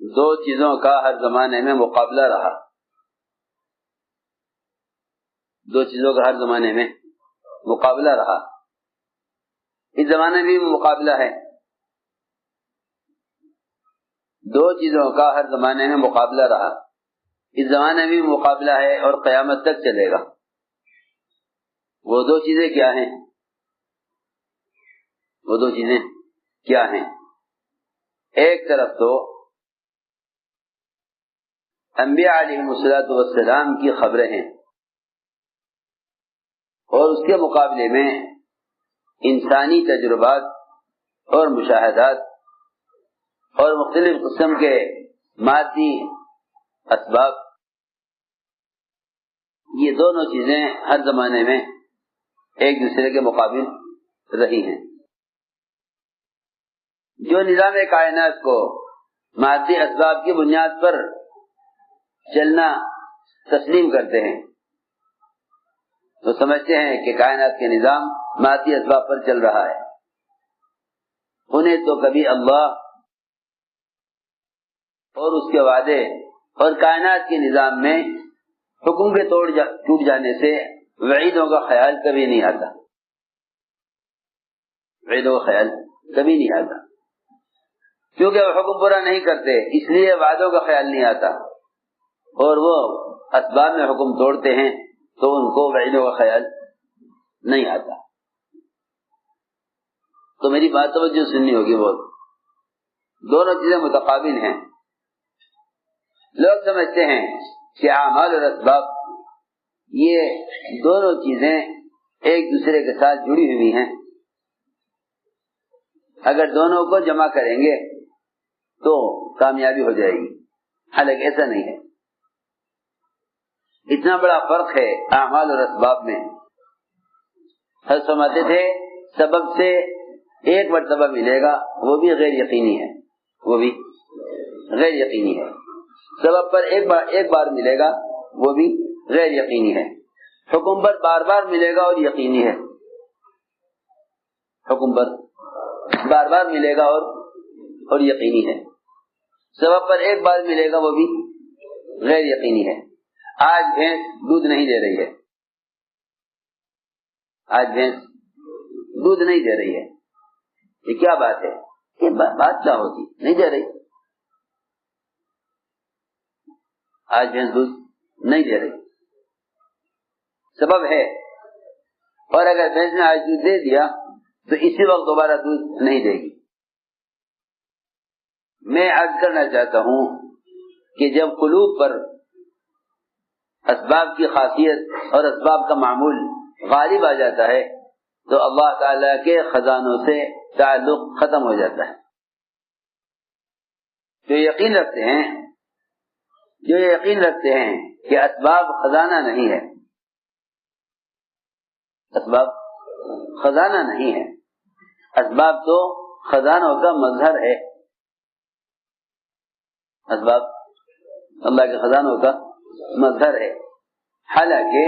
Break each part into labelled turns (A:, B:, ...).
A: دو چیزوں کا ہر زمانے میں مقابلہ رہا. دو چیزوں کا ہر زمانے میں مقابلہ رہا. اس زمانے میں بھی مقابلہ ہے. دو چیزوں کا ہر زمانے میں مقابلہ رہا. اس زمانے میں بھی مقابلہ ہے اور قیامت تک چلے گا. وہ دو چیزیں کیا ہیں؟ وہ دو چیزیں کیا ہیں؟ ایک طرف تو انبیاء علیہم السلام کی خبریں ہیں، اور اس کے مقابلے میں انسانی تجربات اور مشاہدات اور مختلف قسم کے مادی اسباب. یہ دونوں چیزیں ہر زمانے میں ایک دوسرے کے مقابل رہی ہیں. جو نظام کائنات کو مادی اسباب کی بنیاد پر چلنا تسلیم کرتے ہیں، تو سمجھتے ہیں کہ کائنات کے نظام مادی اسباب پر چل رہا ہے. انہیں تو کبھی اللہ اور اس کے وعدے اور کائنات کے نظام میں حکم کے ٹوٹ جانے سے وعیدوں کا خیال کبھی نہیں آتا. وعیدوں کا خیال کبھی نہیں آتا، کیونکہ وہ حکم پورا نہیں کرتے، اس لیے وعدوں کا خیال نہیں آتا. اور وہ اسباب میں حکم توڑتے ہیں تو ان کو وعیدوں کا خیال نہیں آتا. تو میری بات توجہ سننی ہوگی. بہت دونوں چیزیں متقابل ہیں. لوگ سمجھتے ہیں کہ اعمال اور اسباب یہ دونوں چیزیں ایک دوسرے کے ساتھ جڑی ہوئی ہیں. اگر دونوں کو جمع کریں گے تو کامیابی ہو جائے گی. حالانکہ ایسا نہیں ہے. اتنا بڑا فرق ہے اعمال اور اسباب میں. ہر سمجھتے تھے سبب سے ایک مرتبہ ملے گا، وہ بھی غیر یقینی ہے. وہ بھی غیر یقینی ہے. سبب پر ایک بار ملے گا، وہ بھی غیر یقینی ہے. حکم پر بار بار ملے گا اور یقینی ہے. حکم پر بار بار ملے گا اور یقینی ہے. سبب پر ایک بار ملے گا، وہ بھی غیر یقینی ہے. آج بھینس دودھ نہیں دے رہی ہے. آج بھینس دودھ نہیں دے رہی ہے. یہ کیا بات ہے؟ یہ بات کیا ہوتی؟ نہیں دے رہی. آج بھینس دودھ نہیں دے رہی، سبب ہے. اور اگر بھینس نے آج دودھ دے دیا تو اسی وقت دوبارہ دودھ نہیں دے گی. میں عرض کرنا چاہتا ہوں کہ جب قلوب پر اسباب کی خاصیت اور اسباب کا معمول غالب آ جاتا ہے تو اللہ تعالی کے خزانوں سے تعلق ختم ہو جاتا ہے. جو یقین رکھتے ہیں کہ اسباب خزانہ نہیں ہے. اسباب خزانہ نہیں ہے. اسباب تو خزانوں کا مظہر ہے. اسباب اللہ کے خزانوں کا مظہر ہے. حالانکہ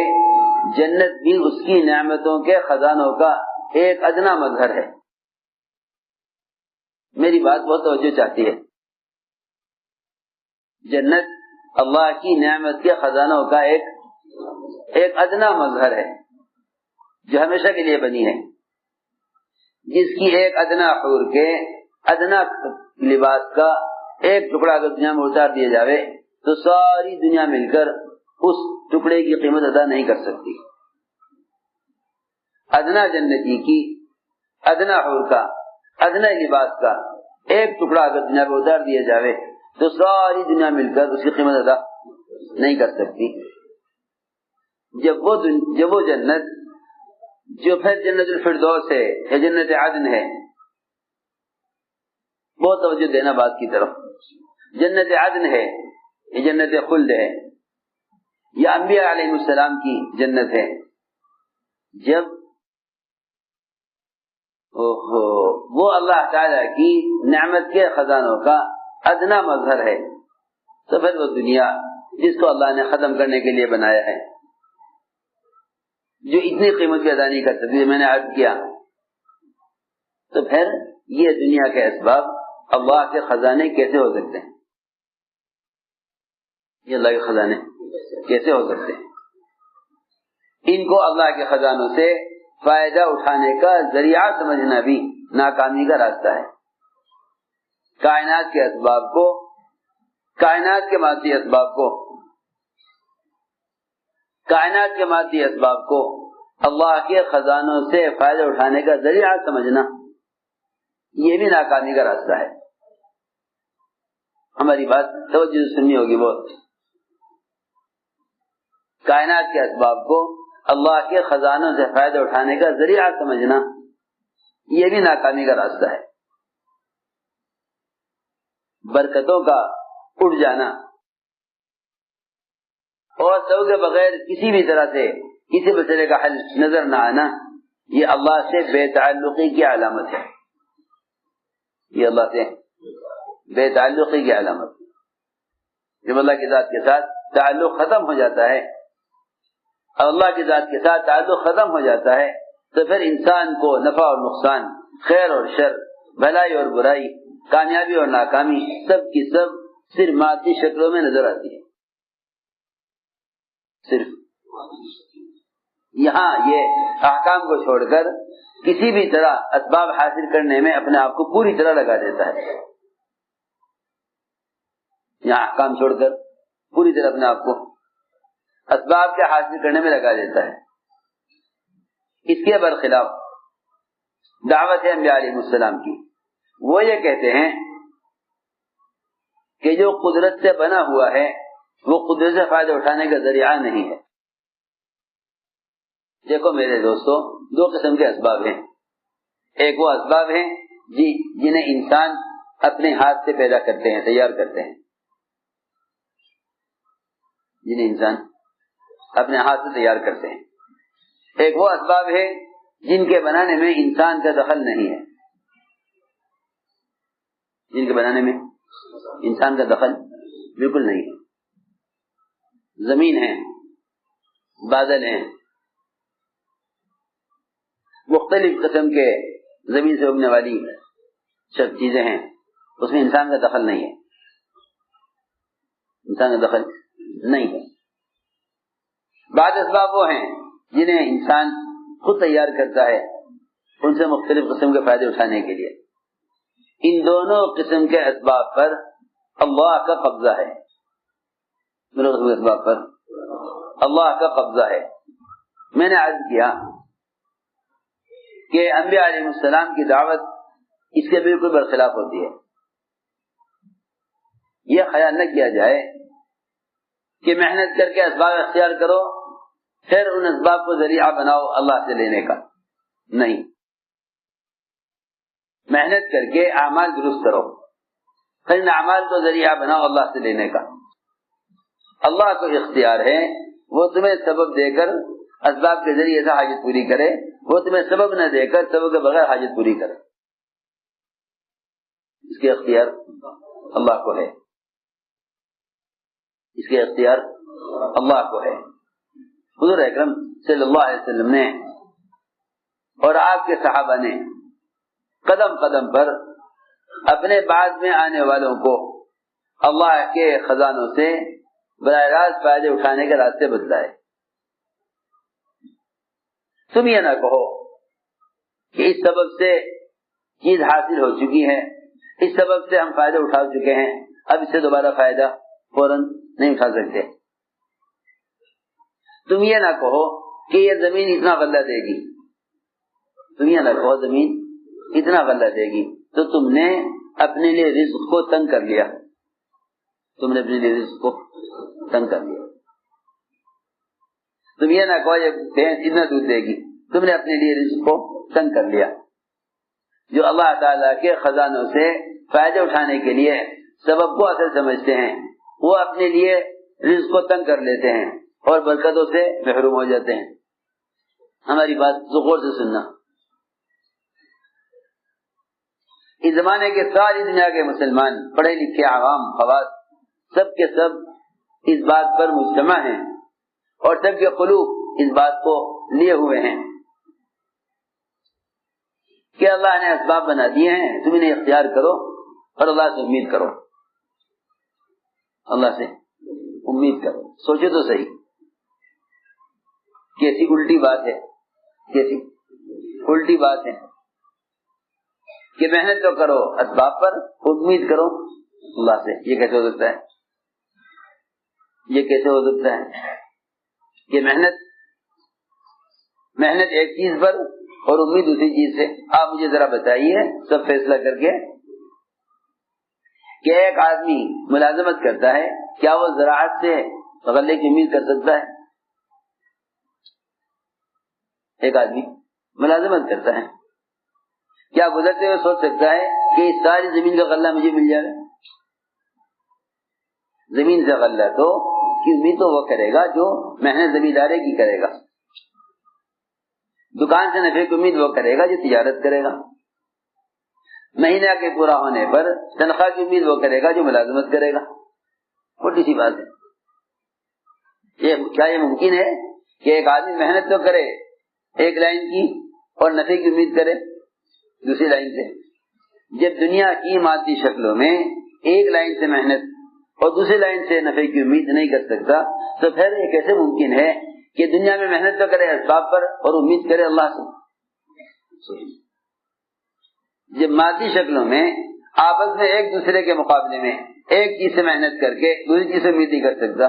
A: جنت بھی اس کی نعمتوں کے خزانوں کا ایک ادنا مظہر ہے. میری بات بہت توجہ چاہتی ہے. جنت اللہ کی نعمت کے خزانوں کا ایک ادنا مظہر ہے جو ہمیشہ کے لیے بنی ہے. جس کی ایک ادنا حور کے ادنا لباس کا ایک ٹکڑا اگر دنیا میں اتار دیا جاوے تو ساری دنیا مل کر اس ٹکڑے کی قیمت ادا نہیں کر سکتی. ادنا جنتی کی ادنا حور کا ادنا لباس کا ایک ٹکڑا اگر دنیا میں اتار دیا جاوے تو ساری دنیا مل کر اس کی قیمت ادا نہیں کر سکتی. جب وہ جنت جو پھر جنت الفردوس ہے یا جنت عدن ہے، بہت توجہ دینا بات کی طرف. جنت عدن ہے، یہ جنت خلد ہے، یہ انبیاء علیہ السلام کی جنت ہے. جب وہ اللہ تعالی کی نعمت کے خزانوں کا ادنا مظہر ہے تو پھر وہ دنیا جس کو اللہ نے ختم کرنے کے لیے بنایا ہے، جو اتنی قیمت کی ادا نہیں کر سکتی، میں نے عرض کیا، تو پھر یہ دنیا کے اسباب اللہ کے خزانے کیسے ہو سکتے ہیں؟ یہ اللہ کے خزانے کیسے ہو سکتے ہیں؟ ان کو اللہ کے خزانوں سے فائدہ اٹھانے کا ذریعہ سمجھنا بھی ناکامی کا راستہ ہے. کائنات کے اسباب کو، کائنات کے مادی اسباب کو، کائنات کے مادی اسباب کو اللہ کے خزانوں سے فائدہ اٹھانے کا ذریعہ سمجھنا، یہ بھی ناکامی کا راستہ ہے. ہماری بات توجہ سننی ہوگی بہت. کائنات کے اسباب کو اللہ کے خزانوں سے فائدہ اٹھانے کا ذریعہ سمجھنا، یہ بھی ناکامی کا راستہ ہے. برکتوں کا اٹھ جانا اور سب کے بغیر کسی بھی طرح سے کسی مسئلے کا حل نظر نہ آنا، یہ اللہ سے بے تعلقی کی علامت ہے. یہ اللہ سے بے تعلقی کی علامت ہے. جب اللہ کی ذات کے ساتھ تعلق ختم ہو جاتا ہے، اللہ کی ذات کے ساتھ تعلق ختم ہو جاتا ہے، تو پھر انسان کو نفع اور نقصان، خیر اور شر، بھلائی اور برائی، کامیابی اور ناکامی سب کی سب صرف مادی شکلوں میں نظر آتی ہے. صرف یہاں یہ احکام کو چھوڑ کر کسی بھی طرح اسباب حاصل کرنے میں اپنے آپ کو پوری طرح لگا دیتا ہے. یہاں احکام چھوڑ کر پوری طرح اپنے آپ کو اسباب کے حاصل کرنے میں لگا دیتا ہے. اس کے برخلاف دعوت ہے انبیاء علیہ السلام کی، وہ یہ کہتے ہیں کہ جو قدرت سے بنا ہوا ہے وہ قدرت سے فائدہ اٹھانے کا ذریعہ نہیں ہے. دیکھو میرے دوستو، دو قسم کے اسباب ہیں. ایک وہ اسباب ہیں جنہیں انسان اپنے ہاتھ سے پیدا کرتے ہیں، تیار کرتے ہیں. جنہیں انسان اپنے ہاتھ سے تیار کرتے ہیں. ایک وہ اسباب ہے جن کے بنانے میں انسان کا دخل نہیں ہے. جن کے بنانے میں انسان کا دخل بالکل نہیں ہے. زمین ہے، بادل ہیں، مختلف قسم کے زمین سے اگنے والی سب چیزیں ہیں، اس میں انسان کا دخل نہیں ہے. انسان کا دخل نہیں ہے. بعض اسباب وہ ہیں جنہیں انسان خود تیار کرتا ہے ان سے مختلف قسم کے فائدے اٹھانے کے لیے. ان دونوں قسم کے اسباب پر اللہ کا قبضہ ہے. دونوں قسم کے اسباب پر اللہ کا قبضہ ہے. میں نے عرض کیا کہ انبیاء علیہ السلام کی دعوت اس کے بالکل برخلاف ہوتی ہے. یہ خیال نہ کیا جائے کہ محنت کر کے اسباب اختیار کرو پھر ان اسباب کو ذریعہ بناؤ اللہ سے لینے کا. نہیں، محنت کر کے اعمال درست کرو پھر ان اعمال کو ذریعہ بناؤ اللہ سے لینے کا. اللہ کو اختیار ہے وہ تمہیں سبب دے کر اسباب کے ذریعے سے حاجت پوری کرے، وہ تمہیں سبب نہ دے کر سبب کے بغیر حاجت پوری کرے. اس کے اختیار اللہ کو ہے. اس کے اختیار اللہ کو ہے. حضور اکرم صلی اللہ علیہ وسلم نے اور آپ کے صحابہ نے قدم قدم پر اپنے بعد میں آنے والوں کو اللہ کے خزانوں سے براہ راست فائدے اٹھانے کے راستے بتلائے. تم یہ نہ کہو کہ اس سبب سے چیز حاصل ہو چکی ہے، اس سبب سے ہم فائدہ اٹھا چکے ہیں، اب اس سے دوبارہ فائدہ فوراً نہیں اٹھا سکتے. تم یہ نہ کہو کہ یہ زمین اتنا غلہ دے گی، تم یہ نہ کہو زمین اتنا غلہ دے گی، تو تم نے اپنے لیے رزق کو تنگ کر لیا. تم نے اپنے لیے رزق کو تنگ کر لیا. تم یہ نہ کہو یہ بھینس اتنا دودھ دے گی، تم نے اپنے لیے رزق کو تنگ کر لیا. جو اللہ تعالیٰ کے خزانوں سے فائدے اٹھانے کے لیے سبب کو اصل سمجھتے ہیں وہ اپنے لیے رزق کو تنگ کر لیتے ہیں اور برکتوں سے محروم ہو جاتے ہیں. ہماری بات غور سے سننا. اس زمانے کے ساری دنیا کے مسلمان، پڑھے لکھے عوام، خواص، سب کے سب اس بات پر مجتمع ہیں اور سب کے قلوب اس بات کو لیے ہوئے ہیں کہ اللہ نے اسباب بنا دیے ہیں، تم انہیں اختیار کرو اور اللہ سے امید کرو. اللہ سے امید کرو. سوچو تو صحیح، کیسی الٹی بات ہے، کیسی الٹی بات ہے کہ محنت تو کرو اسباب پر، امید کرو اللہ سے. یہ کیسے ہو سکتا ہے؟ یہ کیسے ہو سکتا ہے کہ محنت ایک چیز پر اور امید اسی چیز سے؟ آپ مجھے ذرا بتائیے سب فیصلہ کر کے کہ ایک آدمی ملازمت کرتا ہے، کیا وہ زراعت سے غلے کی امید کر سکتا ہے؟ ایک آدمی ملازمت کرتا ہے، کیا گزرتے ہوئے سوچ سکتا ہے کہ اس ساری زمین کا غلہ مجھے مل جائے گا؟ زمین سے غلہ تو کی امید تو وہ کرے گا جو محنت زمیندارے کی کرے گا. دکان سے نفع کی امید وہ کرے گا جو تجارت کرے گا. مہینہ کے پورا ہونے پر تنخواہ کی امید وہ کرے گا جو ملازمت کرے گا. چھوٹی سی بات ہے. کیا یہ ممکن ہے کہ ایک آدمی محنت تو کرے ایک لائن کی اور نفع کی امید کرے دوسری لائن سے؟ جب دنیا کی مادی شکلوں میں ایک لائن سے محنت اور دوسری لائن سے نفع کی امید نہیں کر سکتا تو پھر یہ کیسے ممکن ہے کہ دنیا میں محنت تو کرے اسباب پر اور امید کرے اللہ سے؟ جب مادی شکلوں میں آپس میں ایک دوسرے کے مقابلے میں ایک چیز سے محنت کر کے دوسری چیز سے امید نہیں کر سکتا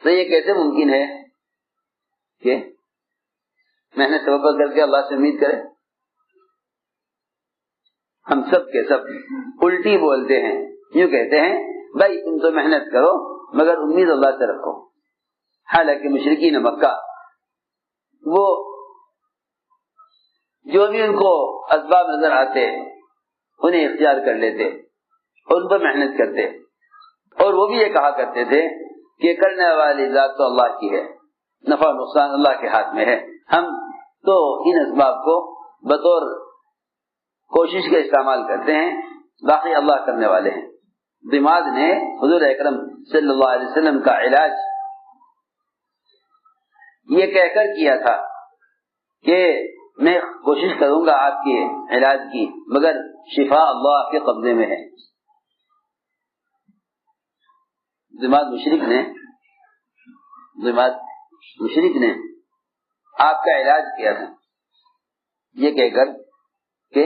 A: تو یہ کیسے ممکن ہے کہ محنت توبہ کر کے اللہ سے امید کرے؟ ہم سب کے سب الٹی بولتے ہیں، یوں کہتے ہیں بھائی تم تو محنت کرو مگر امید اللہ سے رکھو. حالانکہ مشرکین مکہ وہ جو بھی ان کو اسباب نظر آتے انہیں اختیار کر لیتے اور ان پر محنت کرتے، اور وہ بھی یہ کہا کرتے تھے کہ کرنے والی ذات تو اللہ کی ہے، نفع نقصان اللہ کے ہاتھ میں ہے، ہم تو ان اسباب کو بطور کوشش کے استعمال کرتے ہیں، باقی اللہ کرنے والے ہیں. ضماد نے حضور اکرم صلی اللہ علیہ وسلم کا علاج یہ کہہ کر کیا تھا کہ میں کوشش کروں گا آپ کے علاج کی مگر شفا اللہ کے قبضے میں ہے. ضماد مشرک نے آپ کا علاج کیا تھا یہ کہہ کر کہ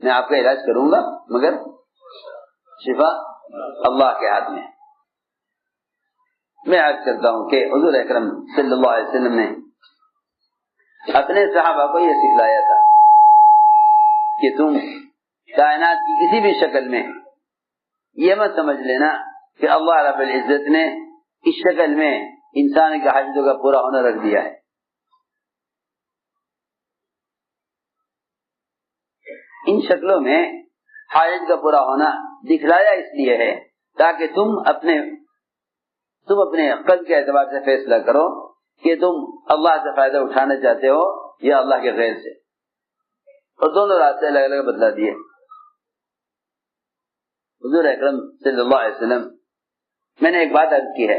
A: میں آپ کا علاج کروں گا مگر شفا اللہ کے ہاتھ میں. میں عرض کرتا ہوں کہ حضور اکرم صلی اللہ علیہ وسلم نے اپنے صحابہ کو یہ سکھلایا تھا کہ تم کائنات کی کسی بھی شکل میں یہ مت سمجھ لینا کہ اللہ رب العزت نے اس شکل میں انسان کے حاجتوں کا پورا ہونا رکھ دیا ہے. ان شکلوں میں حاجت کا پورا ہونا دکھلایا اس لیے ہے تاکہ تم اپنے عقل کے اعتبار سے فیصلہ کرو کہ تم اللہ سے فائدہ اٹھانا چاہتے ہو یا اللہ کے غیر سے، اور دونوں راستے الگ الگ بتلا دیے. حضور اکرم صلی اللہ علیہ وسلم، میں نے ایک بات عرض کی ہے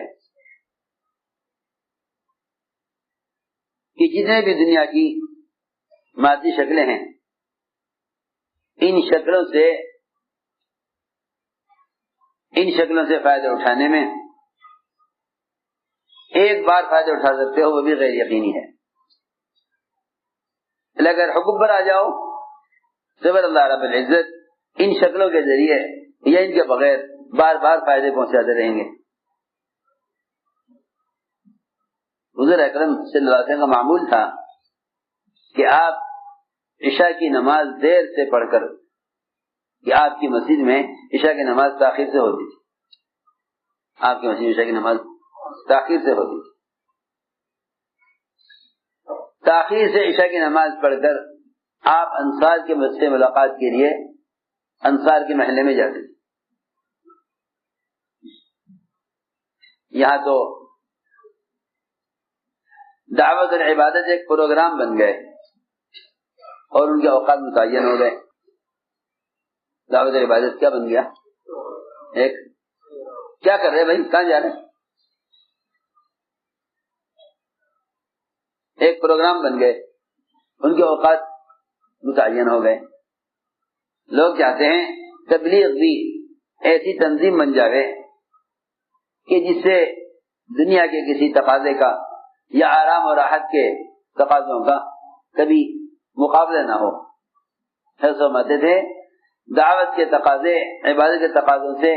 A: کہ جتنے بھی دنیا کی مادی شکلیں ہیں ان شکلوں سے فائدہ اٹھانے میں ایک بار فائدہ اٹھا سکتے ہو وہ بھی غیر یقینی ہے. اگر حکم پر آ جاؤ تو اللہ رب العزت ان شکلوں کے ذریعے یا ان کے بغیر بار بار فائدے پہنچاتے رہیں گے. حضور اکرم صلی اللہ علیہ وسلم کا معمول تھا کہ آپ عشاء کی نماز دیر سے پڑھ کر، کہ آپ کی مسجد میں عشاء کی نماز تاخیر سے ہوتی تھی، آپ کی مسجد میں عشاء کی نماز تاخیر سے ہوتی تھی. تاخیر سے عشاء کی نماز پڑھ کر آپ انصار کے مسجد سے ملاقات کے لیے انصار کے محلے میں جاتے تھے. یہاں تو دعوت اور عبادت ایک پروگرام بن گئے اور ان کے اوقات متعین ہو گئے. دعوت اور عبادت کیا بن گیا؟ ایک کیا کر رہے بھائی، کہاں جا رہے ہیں؟ ایک پروگرام بن گئے، ان کے اوقات متعین ہو گئے. لوگ چاہتے ہیں تبلیغ بھی ایسی تنظیم بن جاوے کہ جس سے دنیا کے کسی تقاضے کا یا آرام اور راحت کے تقاضوں کا کبھی مقابلہ نہ ہو۔ فرماتے تھے دعوت کے تقاضے عبادت کے تقاضوں سے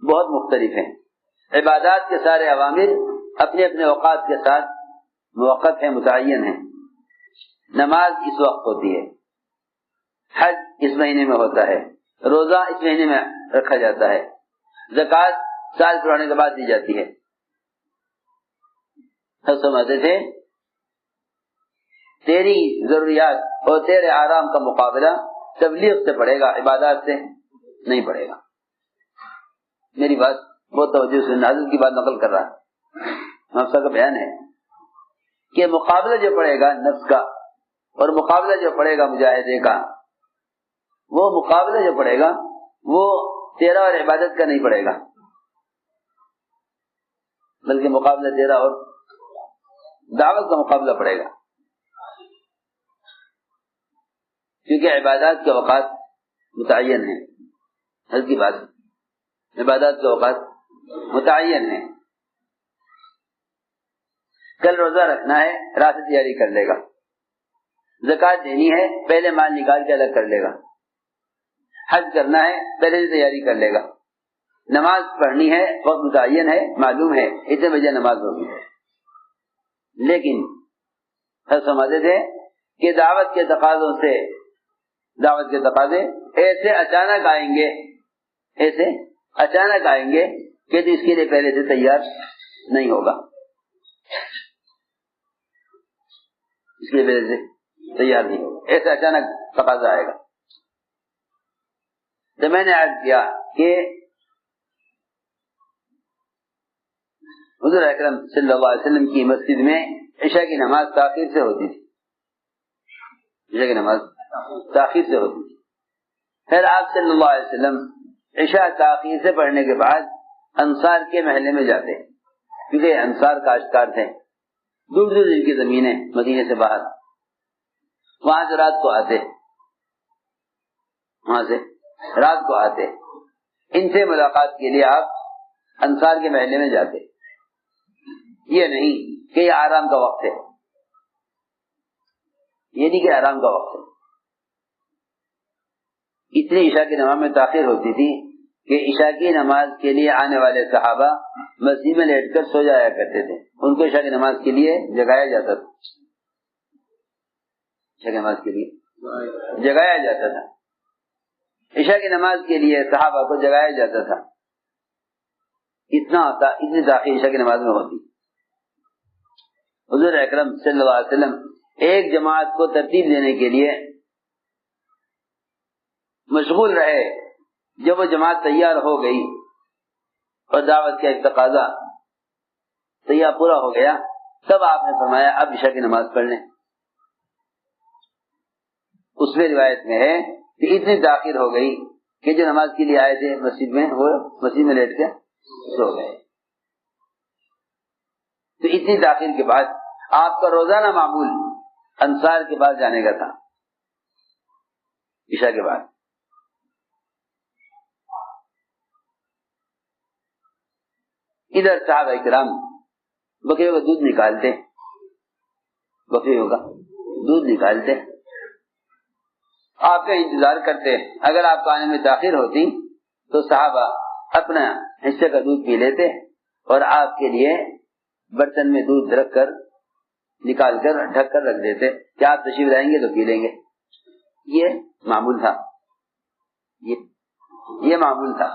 A: بہت مختلف ہیں۔ عبادات کے سارے اوامر اپنے اپنے اوقات کے ساتھ موقت ہیں، متعین ہیں۔ نماز اس وقت ہوتی ہے، حج اس مہینے میں ہوتا ہے، روزہ اس مہینے میں رکھا جاتا ہے، زکوٰۃ سال پورا ہونے کے بعد دی جاتی ہے۔ سب سمجھتے تھے تیری ضروریات اور تیرے آرام کا مقابلہ تبلیغ سے پڑے گا، عبادات سے نہیں پڑے گا۔ میری بات بہت توجہ سے حضرت کی بات نقل کر رہا ہے، مفسر کا بیان ہے کہ مقابلہ جو پڑے گا نفس کا اور مقابلہ جو پڑے گا مجاہدے کا، وہ مقابلہ جو پڑے گا وہ تیرا اور عبادت کا نہیں پڑے گا، بلکہ مقابلہ تیرا اور دعوت کا مقابلہ پڑے گا، کیونکہ عبادات کے اوقات متعین ہیں۔ حضرت کی بات، عبادات کے اوقات متعین ہیں۔ کل روزہ رکھنا ہے، رات سے تیاری کر لے گا، زکوٰۃ دینی ہے پہلے مال نکال کے الگ کر لے گا، حج کرنا ہے پہلے سے تیاری کر لے گا، نماز پڑھنی ہے وقت متعین ہے، معلوم ہے اتنے بجے نماز ہوگی۔ لیکن ہم سمجھتے تھے کہ دعوت کے تقاضوں سے، دعوت کے تقاضے ایسے اچانک آئیں گے کہ تو اس کے لیے پہلے سے تیار نہیں ہوگا، اس کے لیے پہلے سے تیار نہیں ہوگا، ایسے اچانک تقاضا آئے گا۔ تو میں نے عرض کیا کہ حضور اکرم صلی اللہ علیہ وسلم کی مسجد میں عشاء کی نماز تاخیر سے ہوتی تھی، عشاء کی نماز تاخیر سے ہوتی تھی۔ پھر آپ صلی اللہ علیہ وسلم عشاء تاخیر سے پڑھنے کے بعد انصار کے محلے میں جاتے، کیونکہ انصار کاشتکار تھے، دور دور کی زمینیں مدینے سے باہر، وہاں سے رات کو آتے، ان سے ملاقات کے لیے آپ انصار کے محلے میں جاتے۔ یہ نہیں کہ یہ آرام کا وقت ہے، یہ نہیں کہ آرام کا وقت ہے۔ اتنی عشاء کی نماز میں تاخیر ہوتی تھی کہ عشاء کی نماز کے لیے آنے والے صحابہ مسجد میں لیٹ کر سو جایا کرتے تھے، ان کو عشاء کی نماز کے لیے جگایا جاتا تھا، عشاء کی نماز کے لیے جگایا جاتا تھا، عشاء کی نماز کے لیے صحابہ کو جگایا جاتا تھا۔ اتنی تاخیر عشاء کی نماز میں ہوتی۔ حضور اکرم صلی اللہ علیہ وسلم ایک جماعت کو ترتیب دینے کے لیے مشغول رہے۔ جب وہ جماعت تیار ہو گئی اور دعوت کا ایک تقاضا تیار پورا ہو گیا، تب آپ نے فرمایا اب عشاء کی نماز پڑھ لیں۔ اس میں روایت میں ہے کہ اتنی تاخیر ہو گئی کہ جو نماز کے لیے آئے تھے مسجد میں، وہ مسجد میں لیٹ کے سو گئے۔ تو اتنی تاخیر کے بعد آپ کا روزانہ معمول انصار کے پاس جانے کا تھا عشاء کے بعد۔ ادھر صحابہ کرام بکریوں کا دودھ نکالتے، بکریوں کا دودھ نکالتے، آپ کا انتظار کرتے۔ اگر آپ کا آنے میں تاخیر ہوتی تو صحابہ اپنا حصے کا دودھ پی لیتے اور آپ کے لیے برتن میں دودھ رکھ کر نکال کر ڈھک کر رکھ دیتے کہ آپ تشریف لائیں گے تو پی لیں گے۔ یہ معمول تھا، یہ معمول تھا۔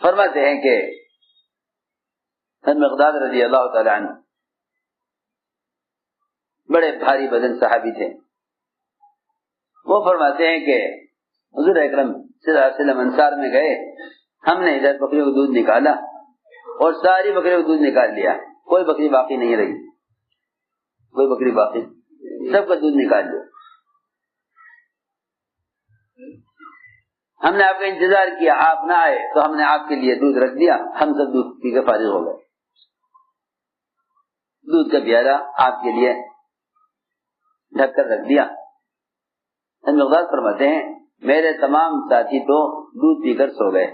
A: فرماتے ہیں کہ مقداد رضی اللہ تعالی عنہ بڑے بھاری بدن صحابی تھے۔ وہ فرماتے ہیں کہ حضور اکرم صلی اللہ علیہ وسلم انصار میں گئے، ہم نے ادھر بکریوں کا دودھ نکالا اور ساری بکریوں کا دودھ نکال لیا، کوئی بکری باقی نہیں رہی، کوئی بکری باقی، سب کا دودھ نکال لیا۔ ہم نے آپ کا انتظار کیا، آپ نہ آئے تو ہم نے آپ کے لیے دودھ رکھ دیا، ہم سب دودھ پی کے فارغ ہو گئے۔ دودھ کا پیالہ آپ کے لیے ڈھک کر رکھ دیا۔ مقداد فرماتے ہیں میرے تمام ساتھی تو دودھ پی کر سو گئے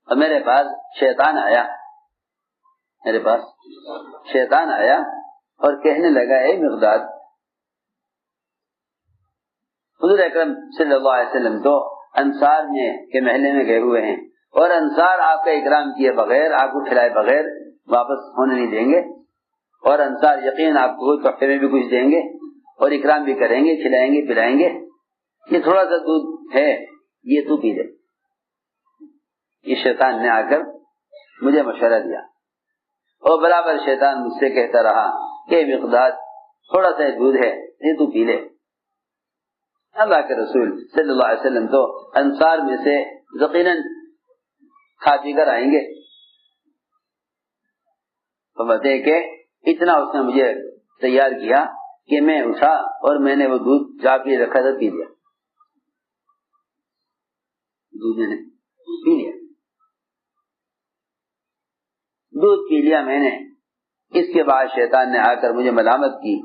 A: اور میرے پاس شیطان آیا اور کہنے لگا اے مقداد، حضور اکرم صلی اللہ علیہ وسلم تو انصار کے محلے میں گئے ہوئے ہیں، اور انصار آپ کا اکرام کیے بغیر، آپ کو کھلائے بغیر واپس ہونے نہیں دیں گے، اور انصار یقین آپ کو تحفے میں بھی کچھ دیں گے اور اکرام بھی کریں گے، کھلائیں گے پلائیں گے۔ یہ تھوڑا سا دودھ ہے، یہ تو پی لے۔ یہ شیطان نے آ کر مجھے مشورہ دیا، اور برابر شیطان مجھ سے کہتا رہا کہ مقداد تھوڑا سا دودھ ہے، یہ تو پی لے۔ اللہ کے رسول صلی اللہ علیہ وسلم تو انصار میں سے یقیناً کھا پی کر آئیں گے، تو بتائے کہ اتنا اس نے مجھے تیار کیا کہ میں اٹھا اور میں نے وہ دودھ جا کے رکھا تھا پی لیا، دودھ میں نے پی لیا، دودھ پی لیا میں نے۔ اس کے بعد شیطان نے آ کر مجھے ملامت کی،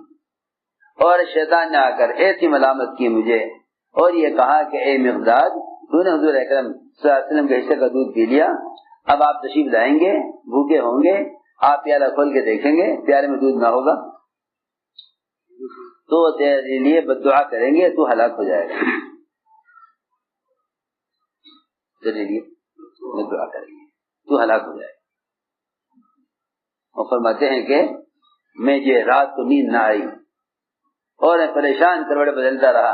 A: اور شیطان نے آ کر ایسی ملامت کی مجھے، اور یہ کہا کہ اے مقداد، تو نے حضور اکرم صلی اللہ علیہ وسلم کے حصے کا دودھ پی لیا، اب آپ تشریف لائیں گے، بھوکے ہوں گے، آپ پیالہ کھول کے دیکھیں گے پیالے میں دودھ نہ ہوگا تو تیرے لیے بد دعا کریں گے، تو ہلاک ہو جائے گا، تیرے لیے بد دعا کریں گے، تو ہلاک ہو جائے گا۔ اور فرماتے ہیں کہ میں یہ رات کو نیند نہ آئی اور میں پریشان کروڑے بدلتا رہا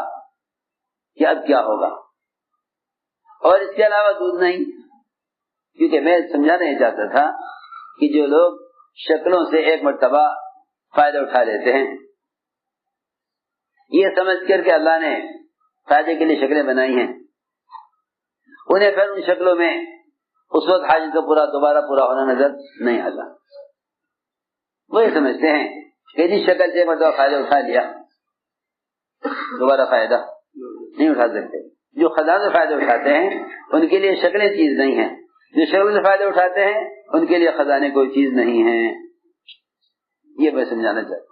A: کہ اب کیا ہوگا، اور اس کے علاوہ دودھ نہیں، کیونکہ میں سمجھانا یہ چاہتا تھا کہ جو لوگ شکلوں سے ایک مرتبہ فائدہ اٹھا لیتے ہیں، یہ سمجھ کر کہ اللہ نے فائدے کے لیے شکلیں بنائی ہیں، انہیں پھر ان شکلوں میں اس وقت حاجت کا دوبارہ پورا ہونا نظر نہیں آتا۔ وہ یہ سمجھتے ہیں کہ جس شکل سے ایک مرتبہ فائدہ اٹھا لیا دوبارہ فائدہ نہیں اٹھا سکتے۔ جو خزانوں سے فائدہ اٹھاتے ہیں ان کے لیے شکلیں چیز نہیں ہیں، جو شکل سے فائدہ اٹھاتے ہیں ان کے لیے خزانے کوئی چیز نہیں ہے۔ یہ میں سمجھانا چاہتا ہوں۔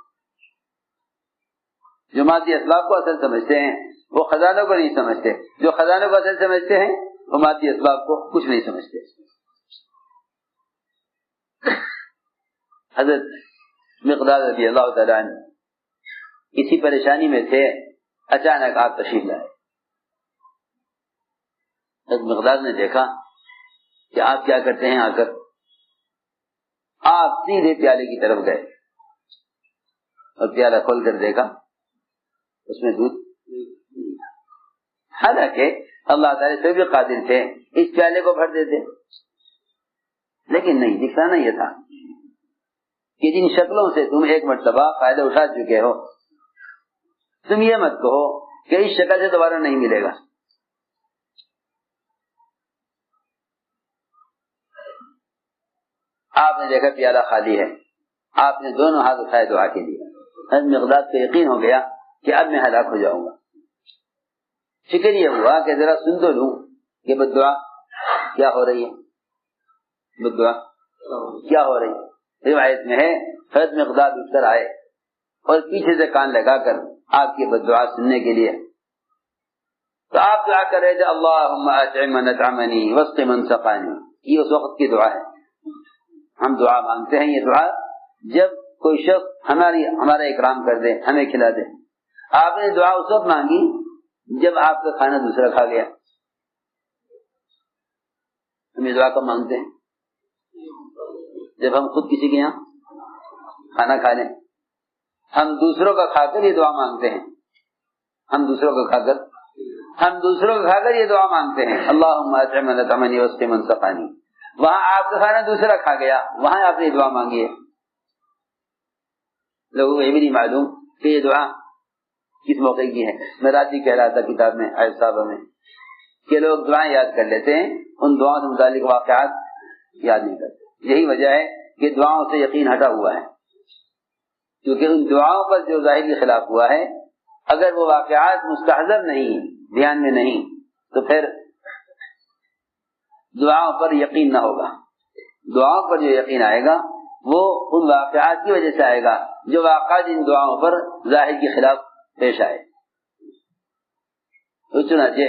A: جو مادی اسباب کو اصل سمجھتے ہیں وہ خزانوں کو نہیں سمجھتے، جو خزانوں کو اصل سمجھتے ہیں وہ مادی اسباب کو کچھ نہیں سمجھتے۔ حضرت مقداد رضی اللہ تعالیٰ عنہ کسی پریشانی میں تھے، اچانک آپ تشریف لائے۔ حضرت مقداد نے دیکھا کہ آپ کیا کرتے ہیں، آ کر آپ سیدھے پیالے کی طرف گئے اور پیالہ کھول کر دیکھا اس میں دودھ، حالانکہ اللہ تعالیٰ سے بھی قادر تھے اس پیالے کو بھر دیتے، لیکن نہیں، دکھانا یہ تھا کہ جن شکلوں سے تم ایک مرتبہ فائدہ اٹھا چکے ہو، تم یہ مت کہو کہ اس شکل سے دوبارہ نہیں ملے گا۔ آپ نے دیکھا پیالہ خالی ہے، آپ نے دونوں ہاتھ اٹھائے دعا کے لیے۔ حضرت مقداد کو یقین ہو گیا کہ اب میں ہلاک ہو جاؤں گا۔ فکر یہ ہوا کہ ذرا سن تو لوں کہ بد دعا کیا ہو رہی ہے، بد دعا کیا ہو رہی ہے۔ روایت میں ہے حضرت مقداد اٹھ کر آئے اور پیچھے سے کان لگا کر آپ کی بد دعا سننے کے لیے، تو آپ دعا کر رہے تھے اللہم اطعم من اطعمنی واسق من سقانی۔ یہ اس وقت کی دعا ہے، ہم دعا مانگتے ہیں، یہ دعا جب کوئی شخص ہمارا اکرام کر دے، ہمیں کھلا دے۔ آپ نے دعا اس وقت مانگی جب آپ کا کھانا دوسرا کھا گیا۔ ہم یہ دعا کب مانگتے ہیں؟ جب ہم خود کسی کے یہاں کھانا کھا لیں۔ ہم دوسروں کا کھا کر یہ دعا مانگتے ہیں، ہم دوسروں کا کھا کر یہ دعا مانگتے ہیں اللہم اطعم من اطعمنی واسق من سقانی۔ وہاں آپ کا کھانا دوسرا کھا گیا، وہاں آپ نے دعا مانگی ہے۔ لوگوں کو یہ بھی نہیں معلوم کہ یہ دعا کس موقع کی ہے۔ میں رات ہی کہہ رہا تھا کتاب میں آیت صاحبہ میں کہ لوگ دعائیں یاد کر لیتے ہیں، ان دعاؤں سے متعلق واقعات یاد نہیں کرتے۔ یہی وجہ ہے کہ دعاؤں سے یقین ہٹا ہوا ہے، کیونکہ ان دعاؤں پر جو ظاہر کے خلاف ہوا ہے، اگر وہ واقعات مستحضر نہیں، دھیان میں نہیں، تو پھر دعاؤں پر یقین نہ ہوگا۔ دعاؤں پر جو یقین آئے گا وہ ان واقعات کی وجہ سے آئے گا جو واقعات ان دعاؤں پر ظاہر کے خلاف پیش آئے۔ تو چنانچہ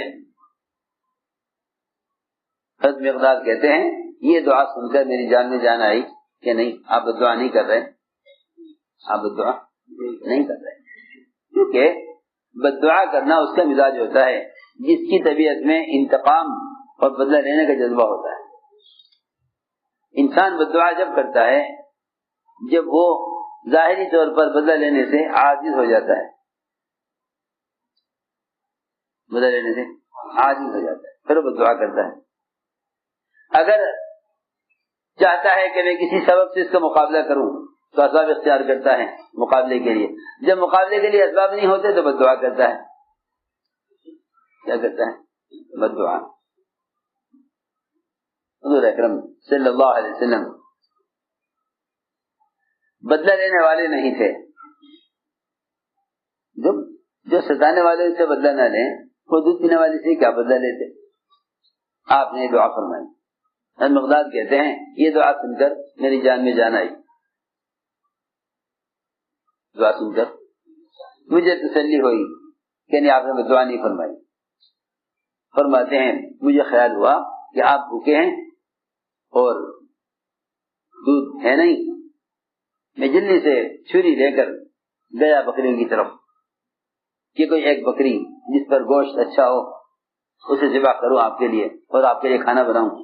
A: حضرت مقداد کہتے ہیں یہ دعا سن کر میری جان میں جان آئی کہ نہیں آپ بددعا نہیں کر رہے، آپ بددعا نہیں کر رہے، کیونکہ بددعا کرنا اس کا مزاج ہوتا ہے جس کی طبیعت میں انتقام اور بدلہ لینے کا جذبہ ہوتا ہے۔ انسان بددعا جب کرتا ہے جب وہ ظاہری طور پر بدلہ لینے سے عاجز ہو جاتا ہے، بدلہ لینے سے عاجز ہو جاتا ہے، پھر وہ بددعا کرتا ہے۔ اگر چاہتا ہے کہ میں کسی سبب سے اس کا مقابلہ کروں تو اسباب اختیار کرتا ہے مقابلے کے لیے، جب مقابلے کے لیے اسباب نہیں ہوتے تو بددعا کرتا ہے۔ کیا کرتا ہے؟ بددعا۔ حضور اکرم صلی اللہ علیہ وسلم بدلہ لینے والے نہیں تھے، جو ستانے والے سے بدلہ نہ لیں، وہ دودھ پینے والے سے کیا بدلہ لیتے؟ آپ نے دعا فرمائی۔ مقداد کہتے ہیں یہ دعا سن کر میری جان میں جان آئی، دعا سن کر مجھے تسلی ہوئی کہ نہیں آپ نے دعا نہیں فرمائی۔ فرماتے ہیں مجھے خیال ہوا کہ آپ بھوکے ہیں اور دودھ ہے نہیں، میں جلدی سے چھری لے کر گیا بکریوں کی طرف کہ کوئی ایک بکری جس پر گوشت اچھا ہو اسے ذبح کروں آپ کے لیے اور آپ کے لیے کھانا بناؤں۔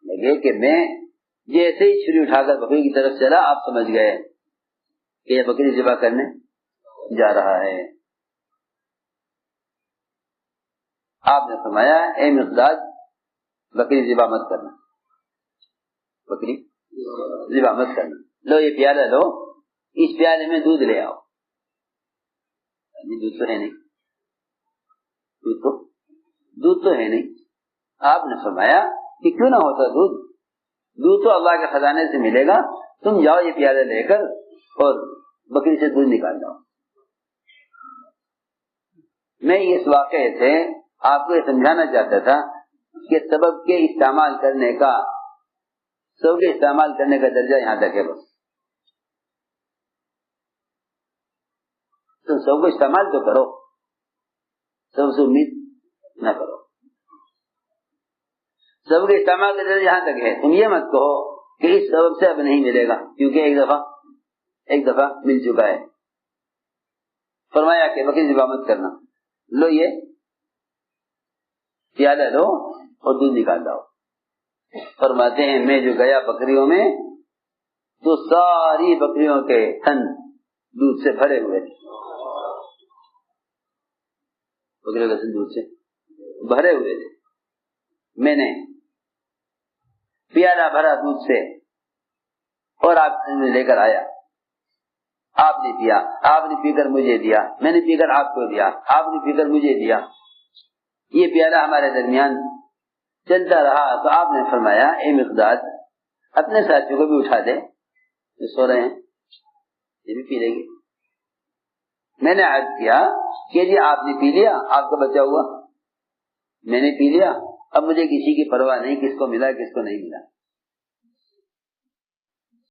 A: لگے کہ میں جیسے ہی چھری اٹھا کر بکری کی طرف چلا آپ سمجھ گئے کہ یہ بکری ذبح کرنے جا رہا ہے۔ آپ نے فرمایا اے مقداد بکری ذبح مت کرنا، بکری ذبح مت کرنا، لو یہ پیالہ لو، اس پیالے میں دودھ لے آؤ۔ دودھ تو ہے نہیں، دودھ تو ہے نہیں۔ آپ نے فرمایا کہ کیوں نہ ہوتا دودھ تو اللہ کے خزانے سے ملے گا، تم جاؤ یہ پیالہ لے کر اور بکری سے دودھ نکال لاؤ۔ میں اس واقعے سے آپ کو یہ سمجھانا چاہتا تھا کہ سبب کے استعمال کرنے کا درجہ یہاں تک ہے، بس تم سب کو استعمال تو کرو، سب سے امید نہ کرو۔ سب کے استعمال کا درجہ یہاں تک ہے، تم یہ مت کہو کہ اس سبب سے اب نہیں ملے گا کیونکہ ایک دفعہ مل چکا ہے۔ فرمایا کہ بکری ذبح مت کرنا، لو یہ پیالہ لو اور دودھ نکال لاؤ۔ فرماتے ہیں میں جو گیا بکریوں میں تو ساری بکریوں کے تھن دودھ سے بھرے ہوئے تھے، بکریوں کے تھن دودھ سے بھرے ہوئے تھے۔ میں نے پیالہ بھرا دودھ سے اور آپ لے کر آیا، آپ نے پیا، آپ نے پی کر مجھے دیا، میں نے پی کر آپ کو دیا، آپ نے پی کر مجھے دیا، یہ پیالہ ہمارے درمیان چلتا رہا۔ تو آپ نے فرمایا اے مقداد اپنے ساتھیوں کو بھی اٹھا دے، جو سو رہے ہیں یہ بھی پی لیں گے۔ میں نے عرض کیا کہ جی آپ نے پی لیا، آپ کا بچا ہوا، میں نے پی لیا، اب مجھے کسی کی پرواہ نہیں کس کو ملا کس کو نہیں ملا۔